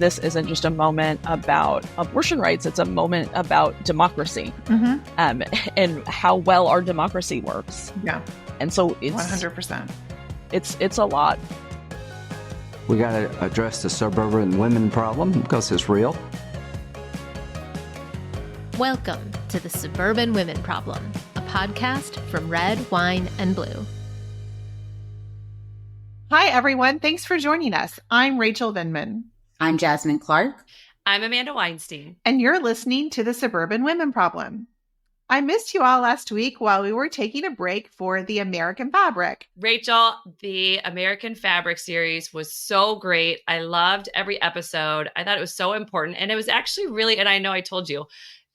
this isn't just a moment about abortion rights, it's a moment about democracy, and how well our democracy works. Yeah. And so it's 100%. It's a lot. We got to address the suburban women problem because it's real. Welcome to the Suburban Women Problem, a podcast from Red, Wine, and Blue. Hi, everyone. Thanks for joining us. I'm Rachel Vindman. I'm Jasmine Clark. I'm Amanda Weinstein. And you're listening to the Suburban Women Problem. I missed you all last week while we were taking a break for the American Fabric. Rachel, the American Fabric series was so great. I loved every episode. I thought it was so important. And it was actually really, and I know I told you,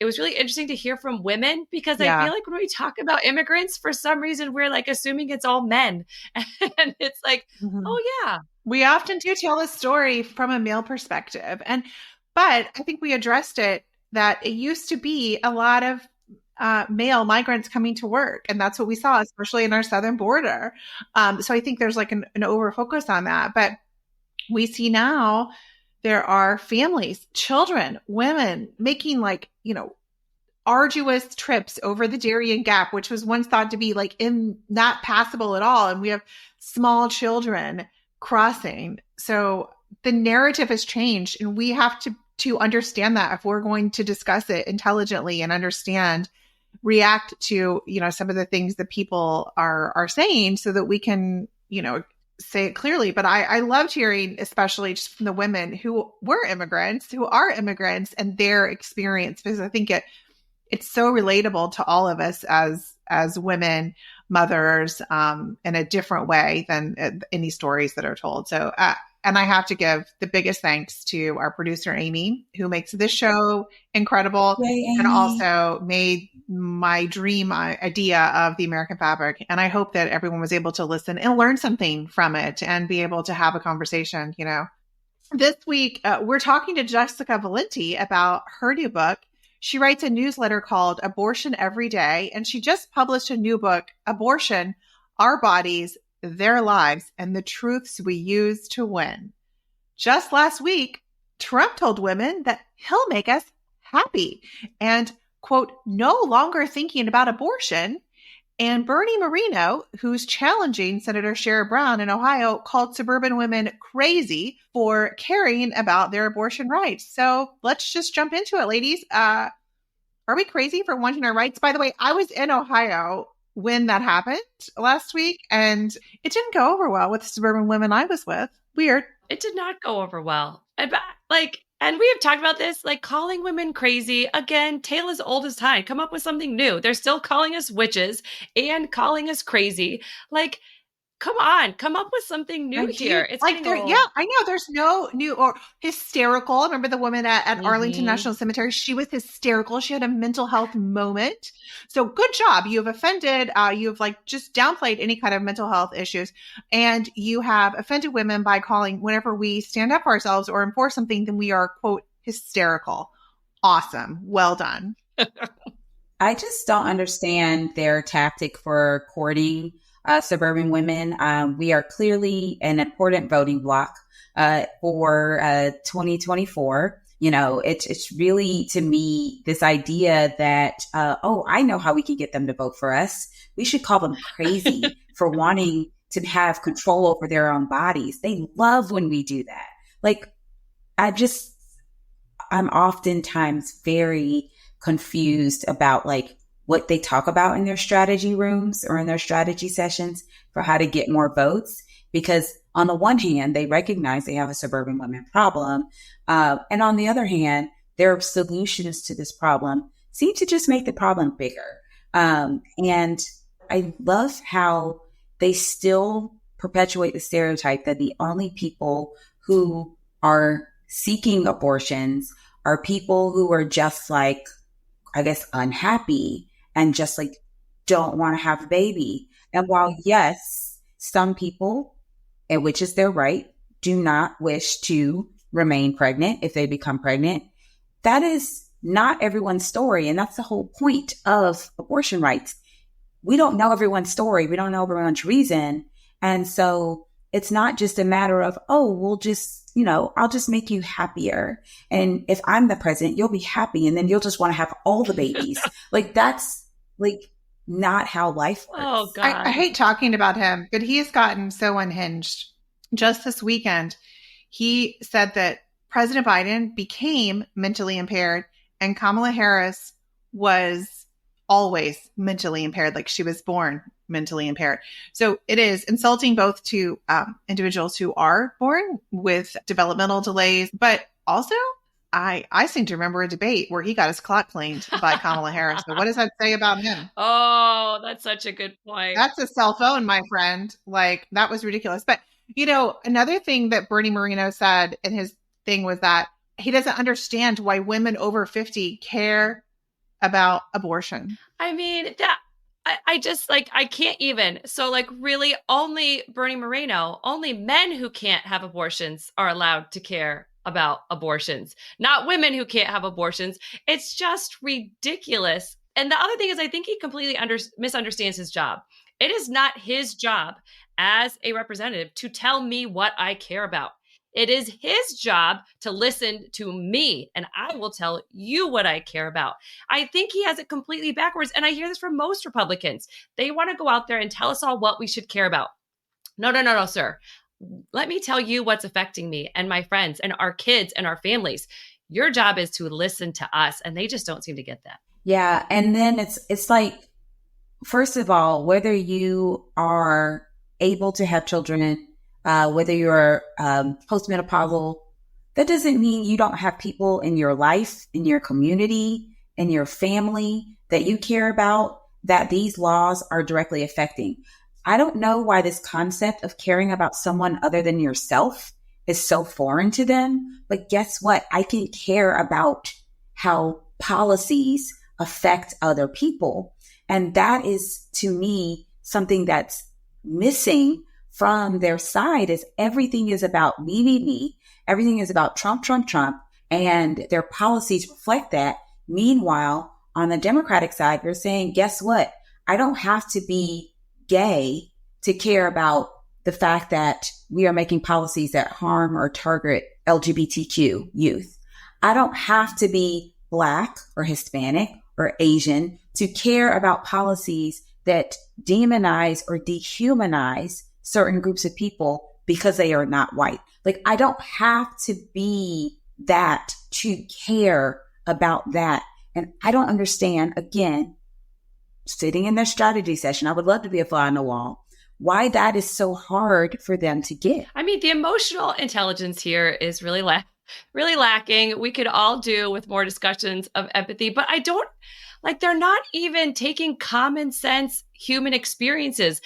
it was really interesting to hear from women because I feel like when we talk about immigrants, for some reason, we're like assuming it's all men. And it's like, oh yeah. We often do tell a story from a male perspective. But I think we addressed it that it used to be a lot of male migrants coming to work. And that's what we saw, especially in our southern border. So I think there's like an over focus on that. But we see now there are families, children, women making arduous trips over the Darien Gap, which was once thought to be not passable at all. And we have small children crossing. So the narrative has changed, and we have to understand that if we're going to discuss it intelligently and react to, some of the things that people are saying so that we can, say it clearly. But I loved hearing, especially just from the women who are immigrants, and their experience, because I think it's so relatable to all of us as women, mothers, in a different way than any stories that are told. So, and I have to give the biggest thanks to our producer, Amy, who makes this show incredible. Yay, and also made my dream idea of the American Fabric. And I hope that everyone was able to listen and learn something from it and be able to have a conversation, This week, we're talking to Jessica Valenti about her new book. She writes a newsletter called Abortion Every Day, and she just published a new book, Abortion, Our Bodies, Their Lives, and the Truths We Use to Win. Just last week, Trump told women that he'll make us happy and, quote, no longer thinking about abortion. And Bernie Moreno, who's challenging Senator Sherrod Brown in Ohio, called suburban women crazy for caring about their abortion rights. So let's just jump into it, ladies. Are we crazy for wanting our rights? By the way, I was in Ohio when that happened last week, and it didn't go over well with the suburban women I was with. Weird. It did not go over well. And we have talked about this, calling women crazy. Again, tale as old as time. Come up with something new. They're still calling us witches and calling us crazy. Come on, come up with something new here. It's I know there's no new or hysterical. Remember the woman at Arlington National Cemetery? She was hysterical. She had a mental health moment. So good job. You have offended, you've just downplayed any kind of mental health issues. And you have offended women by calling whenever we stand up for ourselves or enforce something, then we are, quote, hysterical. Awesome. Well done. I just don't understand their tactic for courting suburban women. We are clearly an important voting bloc for 2024. It's really, to me, this idea that, I know how we can get them to vote for us. We should call them crazy for wanting to have control over their own bodies. They love when we do that. I'm oftentimes very confused about what they talk about in their strategy rooms or in their strategy sessions for how to get more votes. Because on the one hand, they recognize they have a suburban women problem. And on the other hand, their solutions to this problem seem to just make the problem bigger. And I love how they still perpetuate the stereotype that the only people who are seeking abortions are people who are just unhappy and just don't want to have a baby. And while, yes, some people, and which is their right, do not wish to remain pregnant if they become pregnant, that is not everyone's story. And that's the whole point of abortion rights. We don't know everyone's story. We don't know everyone's reason. And so it's not just a matter of, oh, we'll just, I'll just make you happier. And if I'm the president, you'll be happy. And then you'll just want to have all the babies. Like, that's like not how life works. Oh, God. I hate talking about him, but he has gotten so unhinged. Just this weekend, he said that President Biden became mentally impaired and Kamala Harris was always mentally impaired, like she was born mentally impaired. So it is insulting both to individuals who are born with developmental delays, but also I seem to remember a debate where he got his clock cleaned by Kamala Harris. So what does that say about him? Oh, that's such a good point. That's a cell phone, my friend. Like, that was ridiculous. But, another thing that Bernie Moreno said in his thing was that he doesn't understand why women over 50 care about abortion. I mean, I just I can't even. So really only Bernie Moreno, only men who can't have abortions are allowed to care about abortions, not women who can't have abortions. It's just ridiculous. And the other thing is, I think he completely misunderstands his job. It is not his job as a representative to tell me what I care about. It is his job to listen to me, and I will tell you what I care about. I think he has it completely backwards, and I hear this from most Republicans. They want to go out there and tell us all what we should care about. No, sir. Let me tell you what's affecting me and my friends and our kids and our families. Your job is to listen to us, and they just don't seem to get that. Yeah, and then it's like, first of all, whether you are able to have children, whether you're postmenopausal, that doesn't mean you don't have people in your life, in your community, in your family that you care about, that these laws are directly affecting. I don't know why this concept of caring about someone other than yourself is so foreign to them. But guess what? I can care about how policies affect other people. And that is, to me, something that's missing from their side, is everything is about me. Everything is about Trump. And their policies reflect that. Meanwhile, on the Democratic side, they're saying, guess what? I don't have to be gay to care about the fact that we are making policies that harm or target LGBTQ youth. I don't have to be Black or Hispanic or Asian to care about policies that demonize or dehumanize certain groups of people because they are not white. Like, I don't have to be that to care about that. And I don't understand, again, sitting in their strategy session, I would love to be a fly on the wall, why that is so hard for them to get. I mean, the emotional intelligence here is really lacking. We could all do with more discussions of empathy, but I don't, they're not even taking common sense human experiences.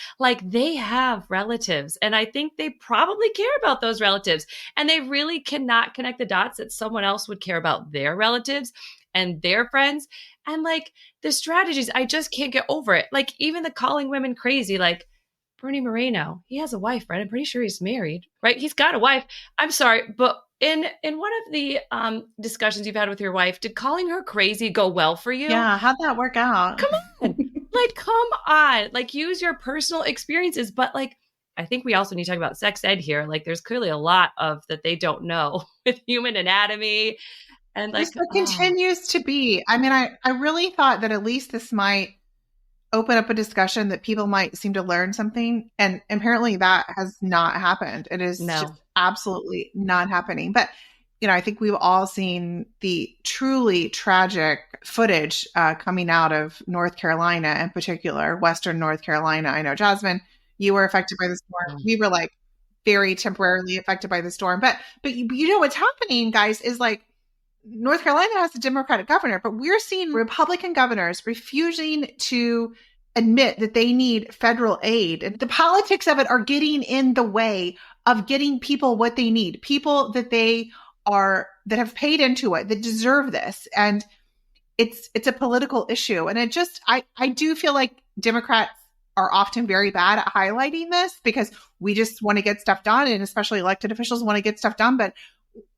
They have relatives, and I think they probably care about those relatives, and they really cannot connect the dots that someone else would care about their relatives and their friends. And the strategies, I just can't get over it. Even the calling women crazy, Bernie Moreno, he has a wife, right? I'm pretty sure he's married, right? He's got a wife. I'm sorry, but in one of the discussions you've had with your wife, did calling her crazy go well for you? Yeah, how'd that work out? Come on. Come on. Use your personal experiences. But I think we also need to talk about sex ed here. There's clearly a lot of that they don't know with human anatomy. And this continues to be. I mean, I really thought that at least this might open up a discussion that people might seem to learn something. And apparently that has not happened. It is just absolutely not happening. But, I think we've all seen the truly tragic footage coming out of North Carolina, in particular, Western North Carolina. I know, Jasmine, you were affected by the storm. We were very temporarily affected by the storm. But what's happening, guys, is North Carolina has a Democratic governor, but we're seeing Republican governors refusing to admit that they need federal aid. And the politics of it are getting in the way of getting people what they need, people that that have paid into it, that deserve this. And it's a political issue. And I do feel like Democrats are often very bad at highlighting this because we just want to get stuff done. And especially elected officials want to get stuff done. But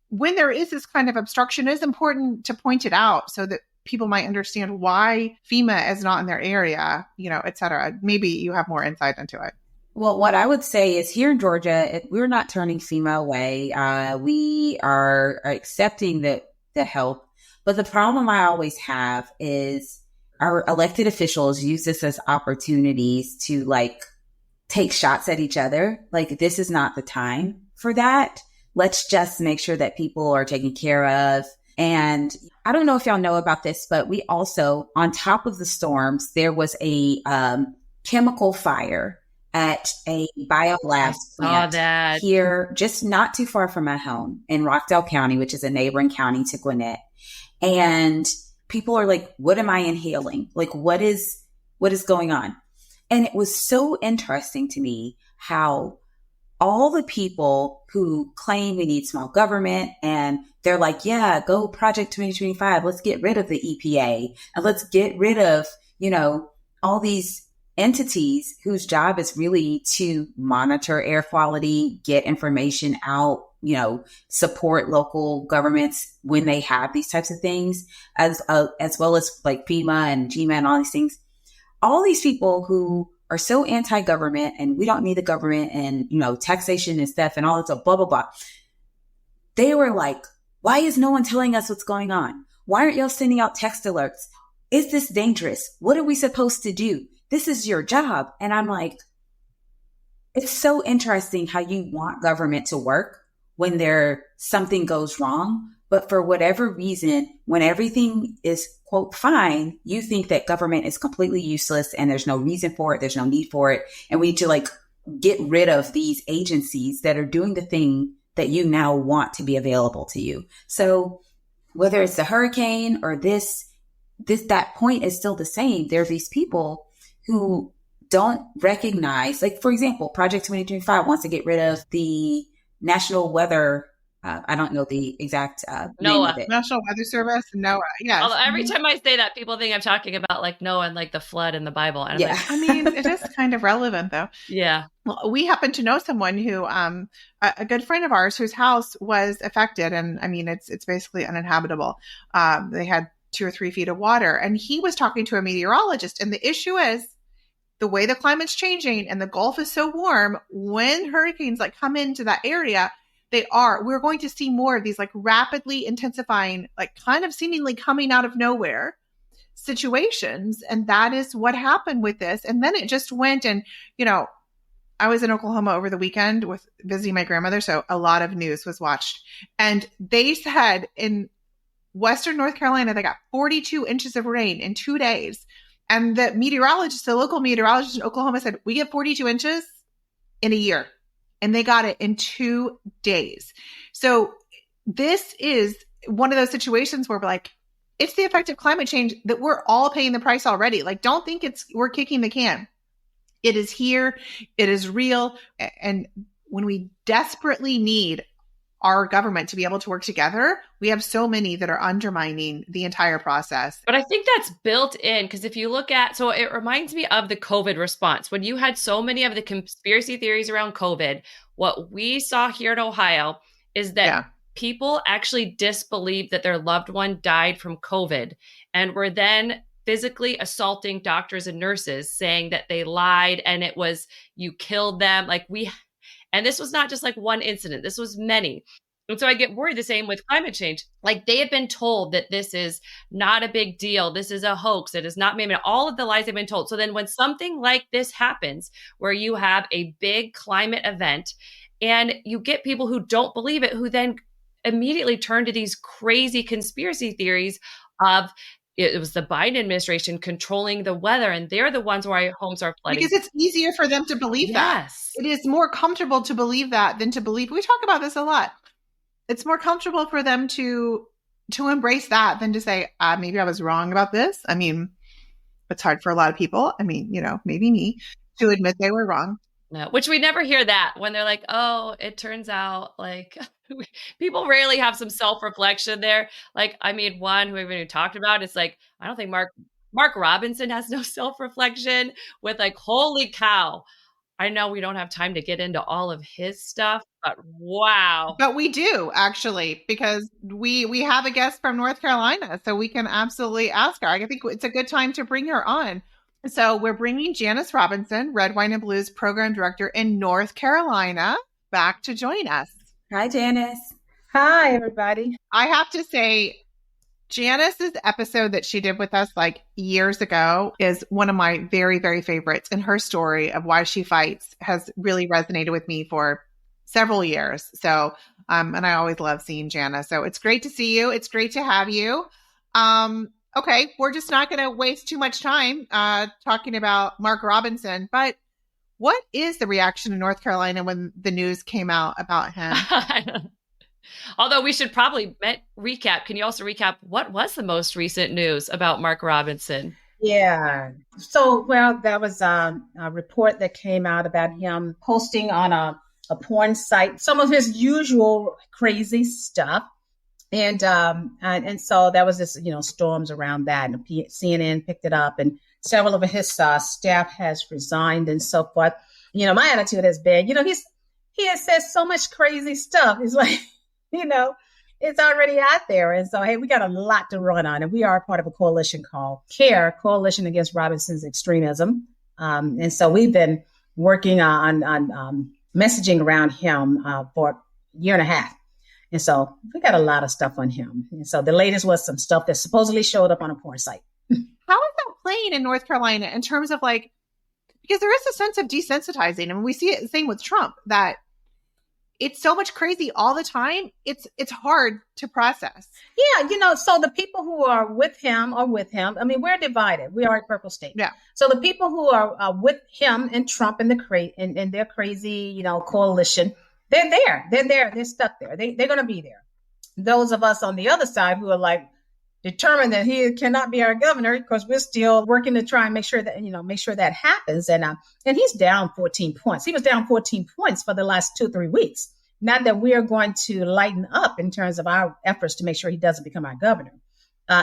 when there is this kind of obstruction, it's important to point it out so that people might understand why FEMA is not in their area, et cetera. Maybe you have more insight into it. Well, what I would say is here in Georgia, we're not turning FEMA away. We are accepting the help. But the problem I always have is our elected officials use this as opportunities to like take shots at each other. Like, this is not the time for that. Let's just make sure that people are taken care of. And I don't know if y'all know about this, but we also, on top of the storms, there was a chemical fire at a biolab plant here, just not too far from my home in Rockdale County, which is a neighboring county to Gwinnett. And people are like, what am I inhaling? Like, what is going on? And it was so interesting to me how all the people who claim we need small government, and they're like, yeah, go Project 2025. Let's get rid of the EPA and let's get rid of, all these entities whose job is really to monitor air quality, get information out, support local governments when they have these types of things, as well as like FEMA and GMA and all these things. All these people who are so anti-government and we don't need the government and, taxation and stuff and all that stuff, blah, blah, blah. They were like, why is no one telling us what's going on? Why aren't y'all sending out text alerts? Is this dangerous? What are we supposed to do? This is your job. And I'm like, it's so interesting how you want government to work when something goes wrong. But for whatever reason, when everything is, quote, fine, you think that government is completely useless and there's no reason for it. There's no need for it. And we need to like get rid of these agencies that are doing the thing that you now want to be available to you. So whether it's the hurricane or that point is still the same. There are these people who don't recognize, like, for example, Project 2025 wants to get rid of the National Weather. I don't know the exact name of it. National Weather Service, NOAA. Yeah. Although every time I say that, people think I'm talking about like Noah and like the flood in the Bible. And yeah, I'm like, it is kind of relevant though. Yeah. Well, we happen to know someone who, a good friend of ours, whose house was affected, and I mean, it's basically uninhabitable. They had 2 or 3 feet of water, and he was talking to a meteorologist, and the issue is the way the climate's changing, and the Gulf is so warm. When hurricanes like come into that area, we're going to see more of these like rapidly intensifying, like kind of seemingly coming out of nowhere situations. And that is what happened with this. And then it just went, and, I was in Oklahoma over the weekend with visiting my grandmother. So a lot of news was watched, and they said in Western North Carolina, they got 42 inches of rain in 2 days. And the local meteorologist in Oklahoma said, we get 42 inches in a year. And they got it in 2 days. So this is one of those situations where we're like, it's the effect of climate change that we're all paying the price already. Like, don't think we're kicking the can. It is here. It is real. And when we desperately need our government to be able to work together, we have so many that are undermining the entire process. But I think that's built in, because if you look at, so it reminds me of the COVID response. When you had so many of the conspiracy theories around COVID, what we saw here in Ohio is that people actually disbelieved that their loved one died from COVID and were then physically assaulting doctors and nurses, saying that they lied and it was, you killed them. And this was not just like one incident. This was many. And so I get worried the same with climate change. Like, they have been told that this is not a big deal. This is a hoax. It is not made. All of the lies have been told. So then when something like this happens, where you have a big climate event and you get people who don't believe it, who then immediately turn to these crazy conspiracy theories of it was the Biden administration controlling the weather, and they're the ones where homes are flooding. Because it's easier for them to believe that. It is more comfortable to believe that than to believe. We talk about this a lot. It's more comfortable for them to embrace that than to say, maybe I was wrong about this. I mean, it's hard for a lot of people. I mean, maybe me, to admit they were wrong. No, which we never hear that when they're like, oh, it turns out like people rarely have some self-reflection there. Like, I mean, one who we talked about, it's like, I don't think Mark Robinson has no self-reflection with like, holy cow. I know we don't have time to get into all of his stuff, but wow. But we do, actually, because we have a guest from North Carolina, so we can absolutely ask her. I think it's a good time to bring her on. So we're bringing Janice Robinson, Red, Wine, and Blues Program Director in North Carolina, back to join us. Hi, Janice. Hi, everybody. I have to say, Janice's episode that she did with us like years ago is one of my very, very favorites. And her story of why she fights has really resonated with me for several years. So, and I always love seeing Janice. So it's great to see you. It's great to have you. Okay, we're just not going to waste too much time talking about Mark Robinson, but what is the reaction in North Carolina when the news came out about him? Although we should probably recap. Can you also recap what was the most recent news about Mark Robinson? Yeah. So, well, there was a report that came out about him posting on a porn site some of his usual crazy stuff. And so there was this, storms around that, and CNN picked it up, and several of his staff has resigned and so forth. My attitude has been, he has said so much crazy stuff. It's like, it's already out there. And so, hey, we got a lot to run on, and we are part of a coalition called CARE, Coalition Against Robinson's Extremism. And so we've been working on messaging around him for a year and a half. And so we got a lot of stuff on him. And so the latest was some stuff that supposedly showed up on a porn site. How is that playing in North Carolina in terms of because there is a sense of desensitizing. I mean, we see it the same with Trump, that it's so much crazy all the time. It's hard to process. Yeah. So the people who are with him are with him. I mean, we're divided. We are a purple state. Yeah. So the people who are with him and Trump and and their crazy, coalition, they're there. They're stuck there. They're going to be there. Those of us on the other side who are determined that he cannot be our governor, because we're still working to try and make sure that happens. And he's down 14 points. He was down 14 points for the last 2-3 weeks. Not that we are going to lighten up in terms of our efforts to make sure he doesn't become our governor.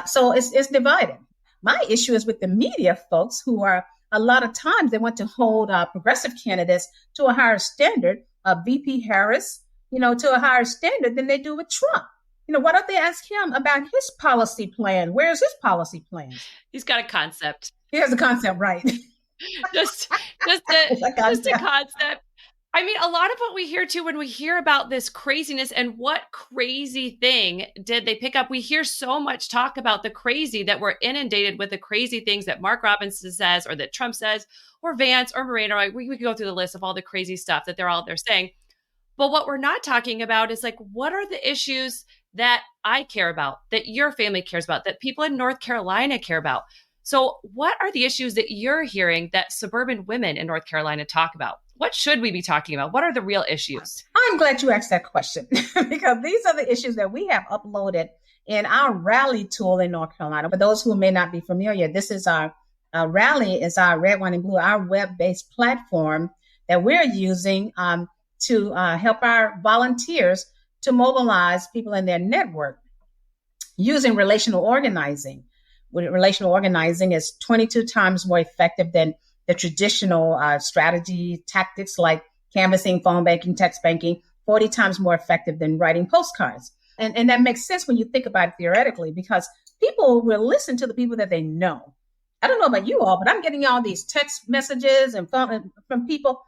So it's divided. My issue is with the media folks who are, a lot of times they want to hold progressive candidates to a higher standard, VP Harris, to a higher standard than they do with Trump. Why don't they ask him about his policy plan? Where's his policy plan? He's got a concept. He has a concept, right? just a concept. I mean, a lot of what we hear too, when we hear about this craziness and what crazy thing did they pick up? We hear so much talk about the crazy, that we're inundated with the crazy things that Mark Robinson says, or that Trump says, or Vance or Moreno. We could go through the list of all the crazy stuff that they're all there saying. But what we're not talking about is what are the issues that I care about, that your family cares about, that people in North Carolina care about? So what are the issues that you're hearing that suburban women in North Carolina talk about? What should we be talking about? What are the real issues? I'm glad you asked that question because these are the issues that we have uploaded in our rally tool in North Carolina. For those who may not be familiar, this is our rally, is our Red, Wine, and Blue, our web-based platform that we're using to help our volunteers to mobilize people in their network using relational organizing. Relational organizing is 22 times more effective than the traditional strategy tactics like canvassing, phone banking, text banking, 40 times more effective than writing postcards. And that makes sense when you think about it theoretically, because people will listen to the people that they know. I don't know about you all, but I'm getting all these text messages and from people.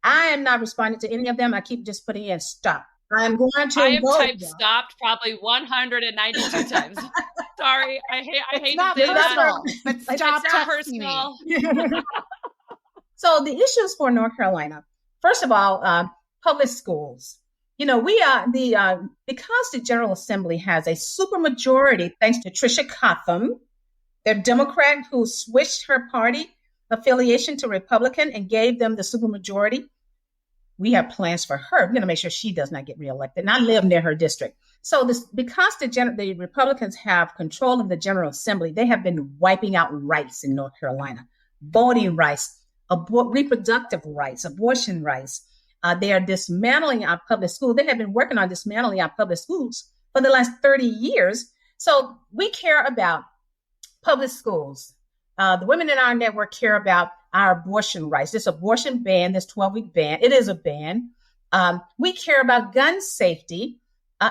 I am not responding to any of them. I keep just putting in stop. I'm going to. I have typed stopped probably 192 times. Sorry, I hate to say that. But stop texting me. So the issues for North Carolina, first of all, public schools. We are because the General Assembly has a supermajority, thanks to Tricia Cotham, the Democrat who switched her party affiliation to Republican and gave them the supermajority. We have plans for her. We're going to make sure she does not get reelected. And I live near her district. So because the Republicans have control of the General Assembly, they have been wiping out rights in North Carolina, voting rights, reproductive rights, abortion rights. They are dismantling our public schools. They have been working on dismantling our public schools for the last 30 years. So we care about public schools. The women in our network care about our abortion rights. This abortion ban, this 12-week ban, it is a ban. We care about gun safety.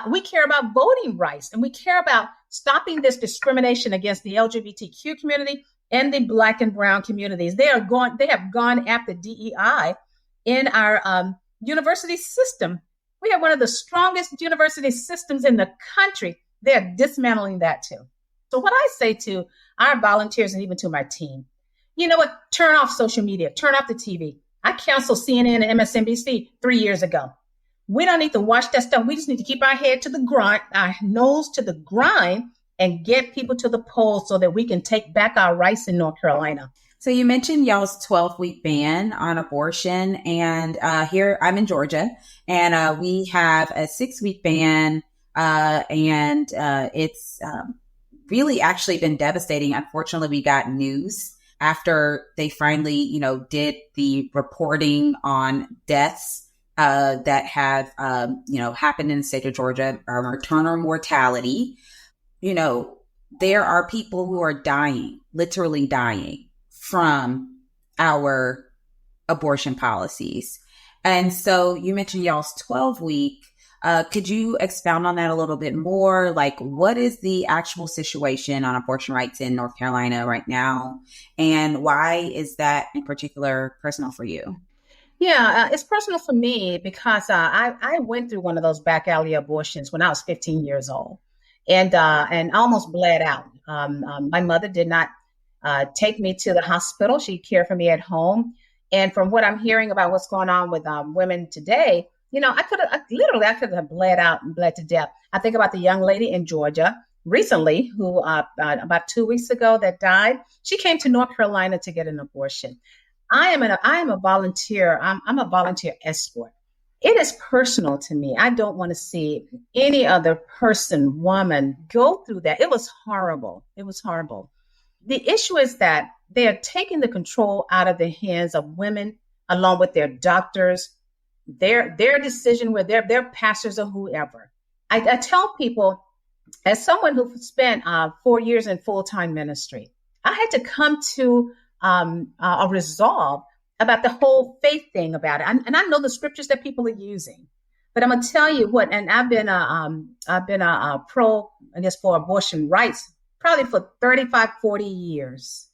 We care about voting rights, and we care about stopping this discrimination against the LGBTQ community in the Black and brown communities. They have gone after DEI in our university system. We have one of the strongest university systems in the country. They're dismantling that too. So what I say to our volunteers and even to my team, you know what? Turn off social media, turn off the TV. I canceled CNN and MSNBC 3 years ago. We don't need to watch that stuff. We just need to keep our head to the grind, our nose to the grind, and get people to the polls so that we can take back our rights in North Carolina. So you mentioned y'all's 12-week ban on abortion, and here I'm in Georgia, and we have a 6-week ban, and it's really actually been devastating. Unfortunately, we got news after they finally, did the reporting on deaths that have, happened in the state of Georgia, maternal mortality. There are people who are dying, literally dying from our abortion policies. And so you mentioned y'all's 12-week. Could you expound on that a little bit more? Like, what is the actual situation on abortion rights in North Carolina right now? And why is that in particular personal for you? Yeah, it's personal for me because I went through one of those back alley abortions when I was 15 years old and almost bled out. My mother did not take me to the hospital. She cared for me at home. And from what I'm hearing about what's going on with women today, I could have bled out and bled to death. I think about the young lady in Georgia recently who about 2 weeks ago that died. She came to North Carolina to get an abortion. I am a volunteer. I'm a volunteer escort. It is personal to me. I don't want to see any other person, woman, go through that. It was horrible. It was horrible. The issue is that they are taking the control out of the hands of women, along with their doctors, their decision with their pastors or whoever. I tell people, as someone who spent 4 years in full-time ministry, I had to come to a resolve about the whole faith thing about it. And I know the scriptures that people are using, but I'm gonna tell you what. And I've been a pro, I guess, for abortion rights probably for 35, 40 years,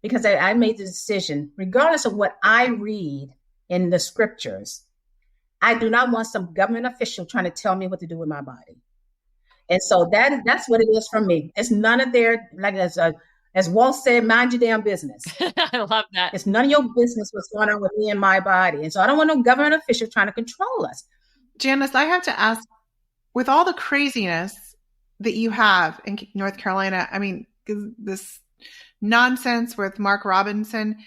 because I made the decision, regardless of what I read in the scriptures, I do not want some government official trying to tell me what to do with my body. And so that's what it is for me. It's none of their, like as Walt said, mind your damn business. I love that. It's none of your business what's going on with me and my body. And so I don't want no government official trying to control us. Janice, I have to ask, with all the craziness that you have in North Carolina, I mean, this nonsense with Mark Robinson,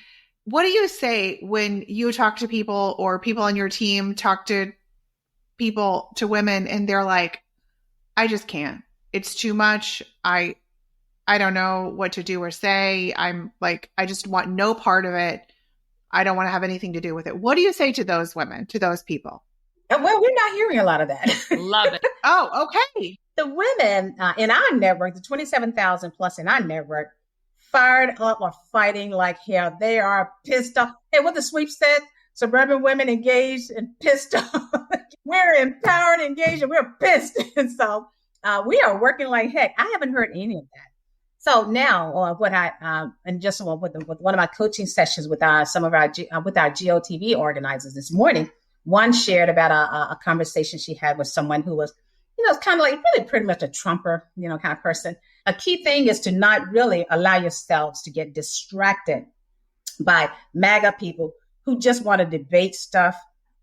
what do you say when you talk to people or people on your team talk to people, to women, and they're like, I just can't. It's too much. I don't know what to do or say. I'm like, I just want no part of it. I don't want to have anything to do with it. What do you say to those women, to those people? Well, we're not hearing a lot of that. Love it. Oh, okay. The women in our network, the 27,000 plus in our network, fired up or fighting like hell. They are pissed off. Hey, what the sweep said, suburban women engaged and pissed off. We're empowered, engaged, and we're pissed. And so we are working like heck. I haven't heard any of that. So now, with one of my coaching sessions with some of our GOTV organizers this morning, one shared about a conversation she had with someone who was, it's kind of like really pretty much a Trumper, kind of person. A key thing is to not really allow yourselves to get distracted by MAGA people who just want to debate stuff.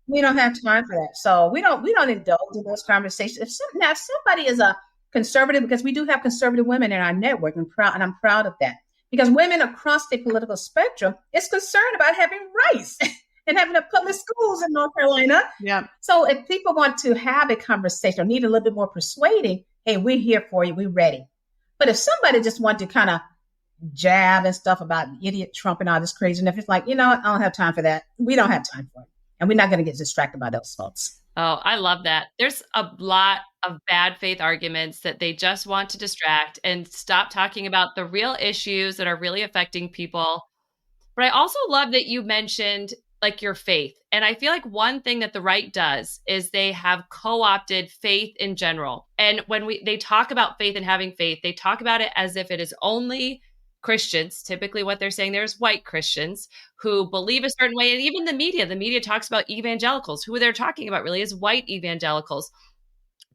We don't have time for that. So we don't indulge in those conversations. If somebody is a conservative, because we do have conservative women in our network, and I'm proud of that, because women across the political spectrum is concerned about having rights and having a public schools in North Carolina. Yeah. So if people want to have a conversation or need a little bit more persuading, hey, we're here for you. We're ready. But if somebody just wants to kind of jab and stuff about idiot Trump and all this craziness, it's like, I don't have time for that. We don't have time for it. And we're not going to get distracted by those folks. Oh, I love that. There's a lot of bad faith arguments that they just want to distract and stop talking about the real issues that are really affecting people. But I also love that you mentioned like your faith. And I feel like one thing that the right does is they have co-opted faith in general. And when they talk about faith and having faith, they talk about it as if it is only Christians. Typically what they're saying there's white Christians who believe a certain way. And even the media talks about evangelicals. Who they're talking about really is white evangelicals.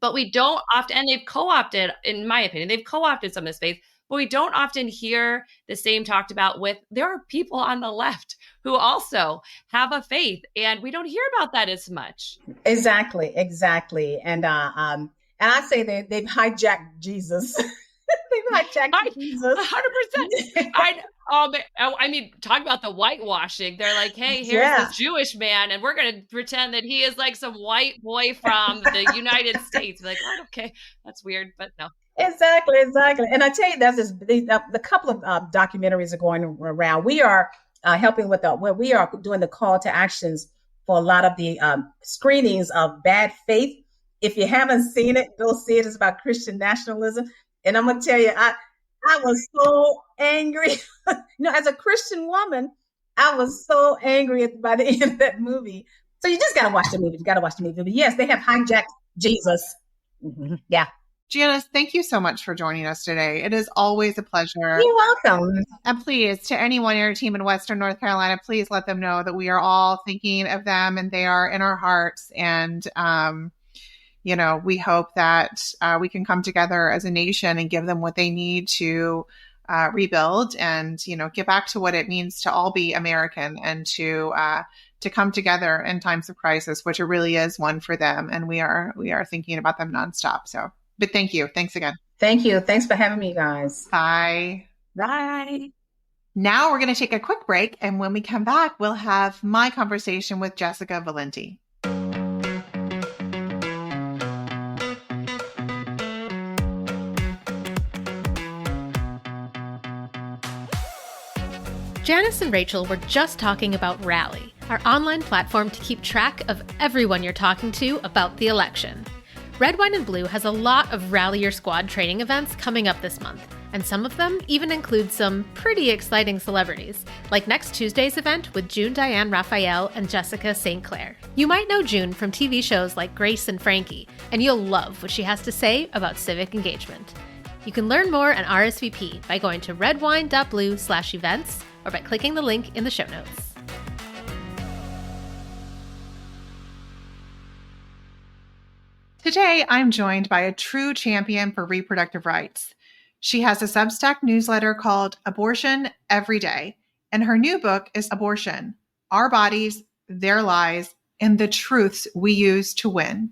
But we don't often, and they've co-opted, in my opinion, they've co-opted some of this faith, but we don't often hear the same talked about with, there are people on the left who also have a faith, and we don't hear about that as much. Exactly. And I say they've hijacked Jesus. They've hijacked Jesus. 100%. I mean, talk about the whitewashing. They're like, hey, here's this Jewish man, and we're going to pretend that he is like some white boy from the United States. Like, oh, okay, that's weird, but no. Exactly. And I tell you, there's the couple of documentaries are going around. We are helping with we are doing the call to actions for a lot of the screenings of Bad Faith. If you haven't seen it, go see it. It's about Christian nationalism. And I'm going to tell you, I was so angry. As a Christian woman, I was so angry by the end of that movie. So you just got to watch the movie. But yes, they have hijacked Jesus. Mm-hmm. Yeah. Janice, thank you so much for joining us today. It is always a pleasure. You're welcome. And please, to anyone in your team in Western North Carolina, please let them know that we are all thinking of them and they are in our hearts. And, we hope that we can come together as a nation and give them what they need to rebuild and, get back to what it means to all be American and to come together in times of crisis, which it really is one for them. And we are thinking about them nonstop. So, but thank you. Thanks again. Thank you. Thanks for having me, guys. Bye. Bye. Now we're going to take a quick break. And when we come back, we'll have my conversation with Jessica Valenti. Janice and Rachel were just talking about Rally, our online platform to keep track of everyone you're talking to about the election. Red, Wine, and Blue has a lot of Rally Your Squad training events coming up this month, and some of them even include some pretty exciting celebrities, like next Tuesday's event with June Diane Raphael and Jessica St. Clair. You might know June from TV shows like Grace and Frankie, and you'll love what she has to say about civic engagement. You can learn more and RSVP by going to redwine.blue/events or by clicking the link in the show notes. Today, I'm joined by a true champion for reproductive rights. She has a Substack newsletter called Abortion Every Day, and her new book is Abortion: Our Bodies, Their Lies, and the Truths We Use to Win.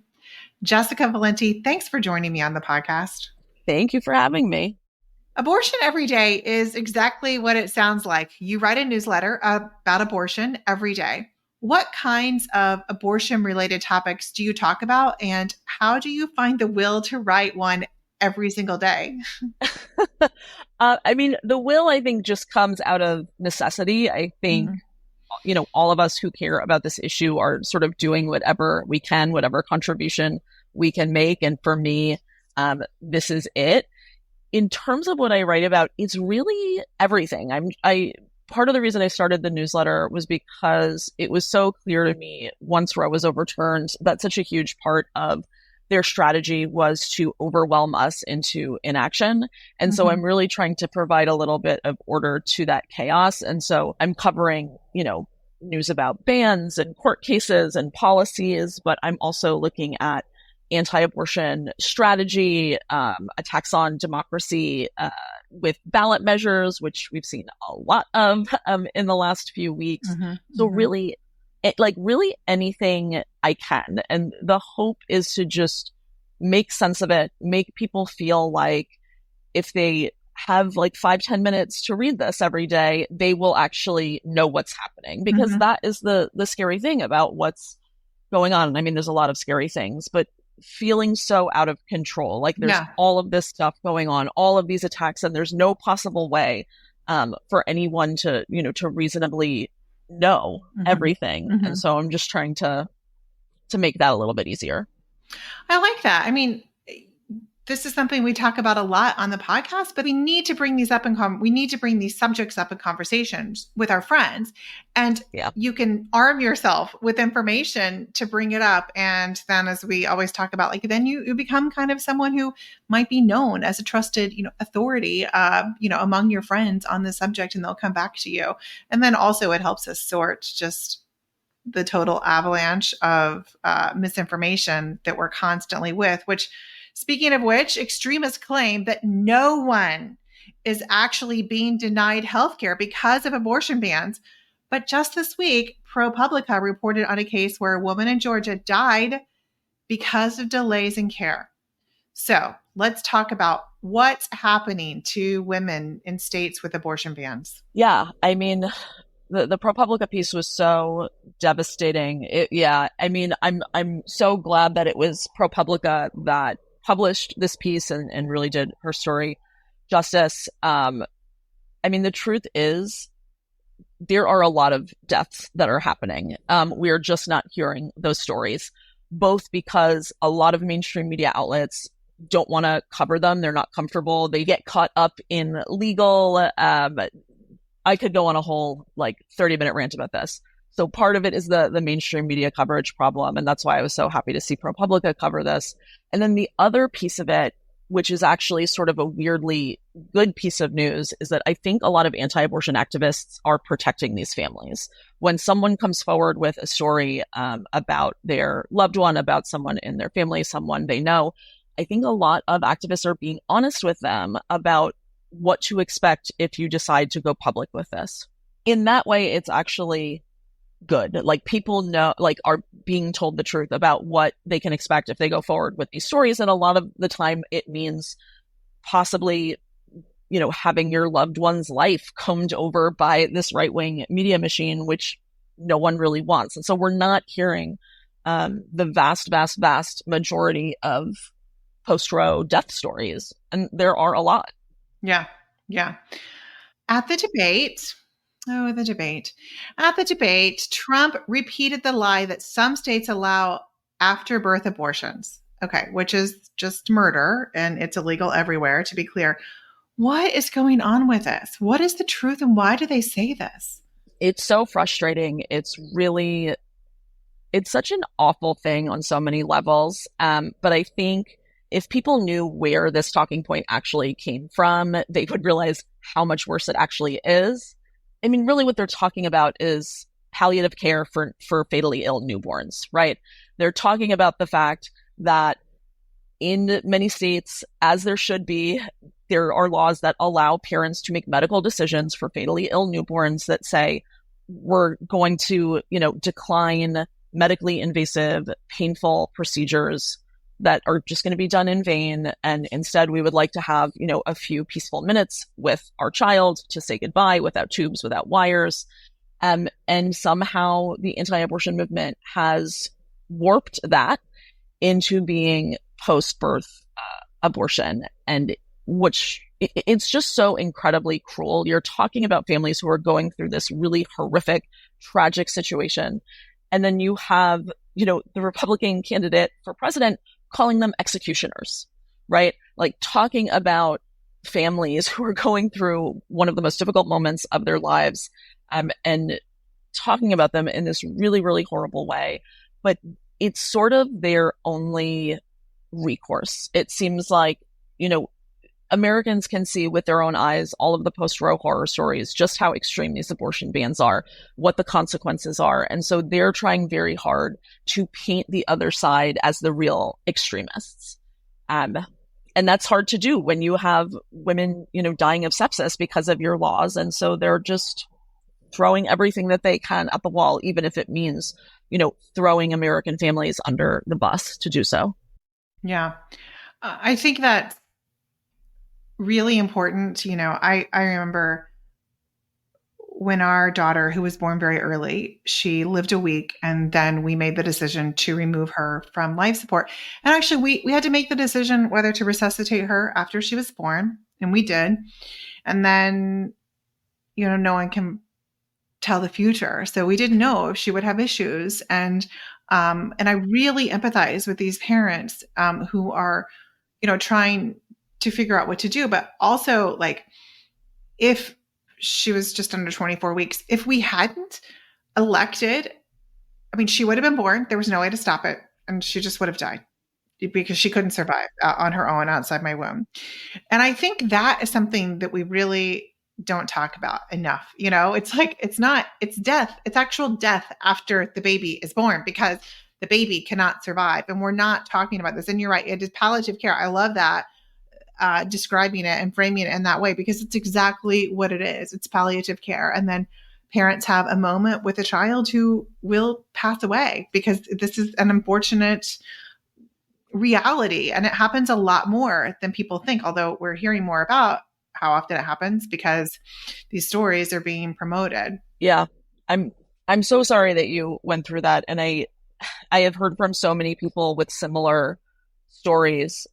Jessica Valenti, thanks for joining me on the podcast. Thank you for having me. Abortion Every Day is exactly what it sounds like. You write a newsletter about abortion every day. What kinds of abortion-related topics do you talk about, and how do you find the will to write one every single day? The will, I think, just comes out of necessity. I think, all of us who care about this issue are sort of doing whatever we can, whatever contribution we can make. And for me, this is it. In terms of what I write about, it's really everything. Part of the reason I started the newsletter was because it was so clear to me once Roe was overturned that such a huge part of their strategy was to overwhelm us into inaction. And so I'm really trying to provide a little bit of order to that chaos. And so I'm covering, news about bans and court cases and policies, but I'm also looking at anti-abortion strategy, attacks on democracy, with ballot measures, which we've seen a lot of in the last few weeks. So really anything I can. And the hope is to just make sense of it, make people feel like if they have 5-10 minutes to read this every day, they will actually know what's happening, because that is the scary thing about what's going on. I mean, there's a lot of scary things, but feeling so out of control, there's all of this stuff going on, all of these attacks, and there's no possible way for anyone to reasonably know everything. And so I'm just trying to make that a little bit easier. I like that. I mean, this is something we talk about a lot on the podcast, but we need to bring these up we need to bring these subjects up in conversations with our friends. And you can arm yourself with information to bring it up. And then, as we always talk about, like, then you become kind of someone who might be known as a trusted, authority, among your friends on the subject, and they'll come back to you. And then also it helps us sort just the total avalanche of misinformation that we're constantly with, which, speaking of which, extremists claim that no one is actually being denied healthcare because of abortion bans. But just this week, ProPublica reported on a case where a woman in Georgia died because of delays in care. So let's talk about what's happening to women in states with abortion bans. Yeah, I mean, the ProPublica piece was so devastating. I'm so glad that it was ProPublica that published this piece and really did her story justice. The truth is, there are a lot of deaths that are happening. We're just not hearing those stories, both because a lot of mainstream media outlets don't want to cover them. They're not comfortable. They get caught up in legal. I could go on a whole 30-minute rant about this. So part of it is the mainstream media coverage problem. And that's why I was so happy to see ProPublica cover this. And then the other piece of it, which is actually sort of a weirdly good piece of news, is that I think a lot of anti-abortion activists are protecting these families. When someone comes forward with a story about their loved one, about someone in their family, someone they know, I think a lot of activists are being honest with them about what to expect if you decide to go public with this. In that way, it's actually good. People know, are being told the truth about what they can expect if they go forward with these stories. And a lot of the time it means possibly, having your loved one's life combed over by this right-wing media machine, which no one really wants. And so we're not hearing the vast majority of post-Roe death stories. And there are a lot. Yeah. At the debate, Trump repeated the lie that some states allow after-birth abortions. Okay, which is just murder, and it's illegal everywhere, to be clear. What is going on with this? What is the truth, and why do they say this? It's so frustrating. It's such an awful thing on so many levels. But I think if people knew where this talking point actually came from, they would realize how much worse it actually is. I mean, really what they're talking about is palliative care for fatally ill newborns, right? They're talking about the fact that in many states, as there should be, there are laws that allow parents to make medical decisions for fatally ill newborns that say, we're going to, decline medically invasive, painful procedures that are just going to be done in vain. And instead, we would like to have, a few peaceful minutes with our child to say goodbye without tubes, without wires. And somehow the anti-abortion movement has warped that into being post-birth abortion, and it's just so incredibly cruel. You're talking about families who are going through this really horrific, tragic situation. And then you have, the Republican candidate for president calling them executioners, right? Talking about families who are going through one of the most difficult moments of their lives, and talking about them in this really, really horrible way. But it's sort of their only recourse. It seems like, Americans can see with their own eyes all of the post-Roe horror stories, just how extreme these abortion bans are, what the consequences are. And so they're trying very hard to paint the other side as the real extremists. And that's hard to do when you have women, dying of sepsis because of your laws. And so they're just throwing everything that they can at the wall, even if it means, throwing American families under the bus to do so. Yeah. I think that's really important. I remember when our daughter, who was born very early, she lived a week, and then we made the decision to remove her from life support. And actually, we had to make the decision whether to resuscitate her after she was born, and we did. And then, no one can tell the future. So we didn't know if she would have issues. And I really empathize with these parents who are trying to figure out what to do. But also, like, if she was just under 24 weeks, if we hadn't elected, I mean, she would have been born. There was no way to stop it. And she just would have died because she couldn't survive on her own outside my womb. And I think that is something that we really don't talk about enough. It's like, it's death. It's actual death after the baby is born because the baby cannot survive. And we're not talking about this. And you're right. It is palliative care. I love that, describing it and framing it in that way, because it's exactly what it is. It's palliative care. And then parents have a moment with a child who will pass away, because this is an unfortunate reality. And it happens a lot more than people think, although we're hearing more about how often it happens because these stories are being promoted. Yeah. I'm so sorry that you went through that. And I have heard from so many people with similar stories,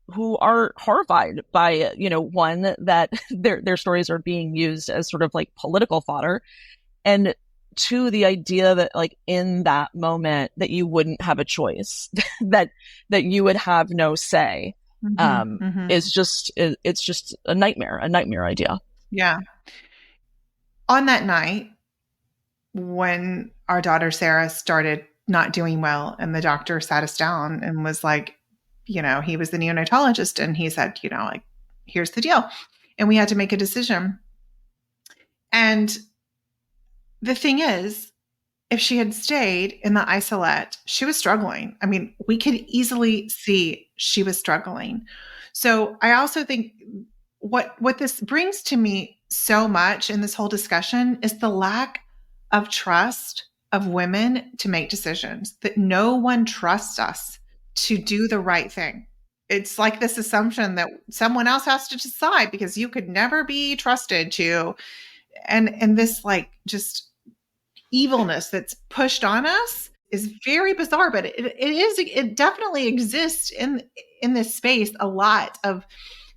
who are horrified by, one, that their stories are being used as sort of like political fodder. And two, the idea that like in that moment that you wouldn't have a choice, that you would have no say, is just, it's just a nightmare idea. Yeah. On that night, when our daughter Sarah started not doing well, and the doctor sat us down and was like, he was the neonatologist, and he said, like, here's the deal. And we had to make a decision. And the thing is, if she had stayed in the isolette, she was struggling. I mean, we could easily see she was struggling. So I also think what this brings to me so much in this whole discussion is the lack of trust of women to make decisions, that no one trusts us to do the right thing. It's like this assumption that someone else has to decide because you could never be trusted to, and this like just evilness that's pushed on us is very bizarre, but it definitely exists in this space, a lot of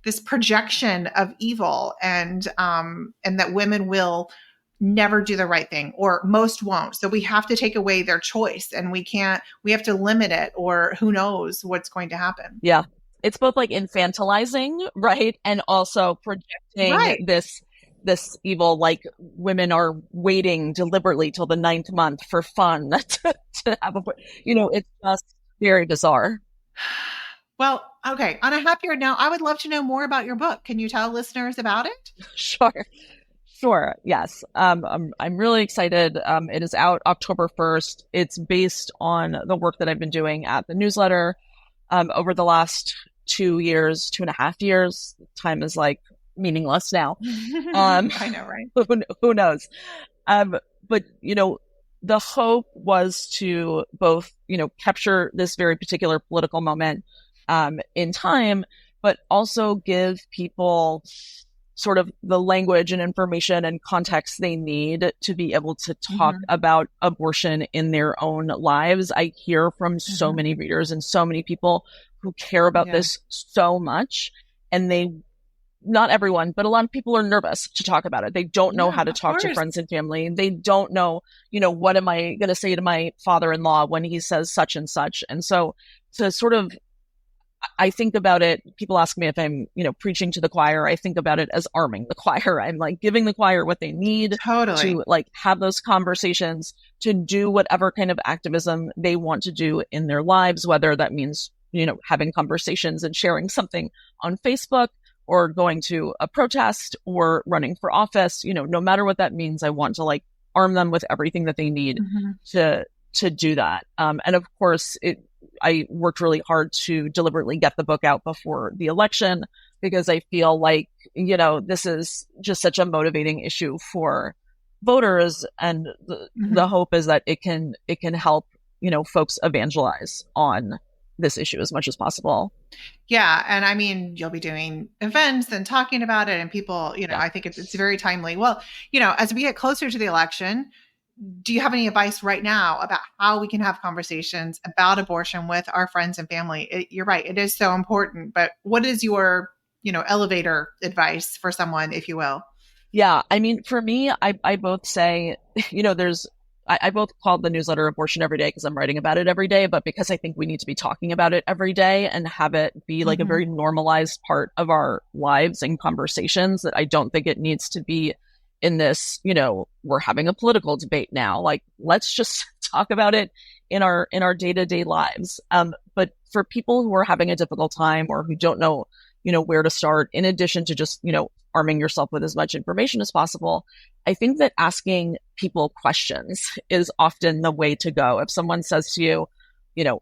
this projection of evil, and that women will never do the right thing, or most won't. So we have to take away their choice, and we have to limit it, or who knows what's going to happen. Yeah. It's both like infantilizing, right? And also projecting this evil, like women are waiting deliberately till the 9th month for fun to have it's just very bizarre. Well, okay. On a happier note, I would love to know more about your book. Can you tell listeners about it? Sure. Yes. I'm really excited. It is out October 1st. It's based on the work that I've been doing at the newsletter, over the last 2.5 years. Time is like meaningless now. I know, right? Who knows? But the hope was to both, capture this very particular political moment, in time, but also give people sort of the language and information and context they need to be able to talk about abortion in their own lives. I hear from so many readers and so many people who care about this so much, and not everyone, but a lot of people are nervous to talk about it. They don't know how to talk to friends and family. They don't know, what am I going to say to my father-in-law when he says such and such? And so to sort of, I think about it, people ask me if I'm, preaching to the choir. I think about it as arming the choir. I'm like giving the choir what they need to like have those conversations, to do whatever kind of activism they want to do in their lives, whether that means, having conversations and sharing something on Facebook, or going to a protest, or running for office. No matter what that means, I want to like arm them with everything that they need to do that. And of course, I worked really hard to deliberately get the book out before the election, because I feel like, this is just such a motivating issue for voters. And the hope is that it can help, folks evangelize on this issue as much as possible. Yeah. And I mean, you'll be doing events and talking about it, and people, I think it's very timely. Well, as we get closer to the election, do you have any advice right now about how we can have conversations about abortion with our friends and family? You're right. It is so important, but what is your, elevator advice for someone, if you will? Yeah. I mean, for me, I both say, there's I both called the newsletter Abortion Every Day because I'm writing about it every day, but because I think we need to be talking about it every day and have it be like a very normalized part of our lives and conversations, that I don't think it needs to be in this, we're having a political debate now. Like, let's just talk about it in our day-to-day lives. But for people who are having a difficult time or who don't know, where to start, in addition to just, arming yourself with as much information as possible, I think that asking people questions is often the way to go. If someone says to you,